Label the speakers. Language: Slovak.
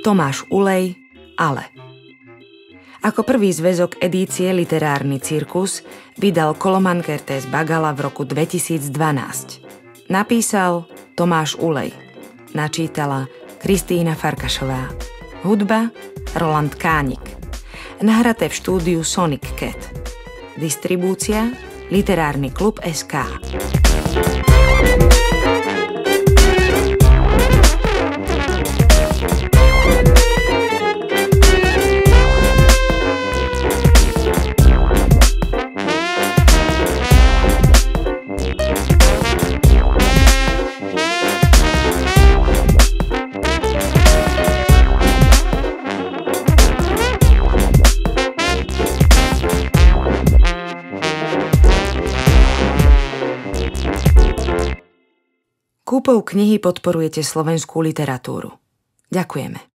Speaker 1: Tomáš Ulej, Ale. Ako prvý zväzok edície Literárny cirkus vydal Koloman Kertész Bagala v roku 2012. Napísal Tomáš Ulej. Načítala Kristýna Farkašová. Hudba Roland Kánik. Nahraté v štúdiu Sonic Cat. Distribúcia Literárny klub SK. Kúpou knihy podporujete slovenskú literatúru. Ďakujeme.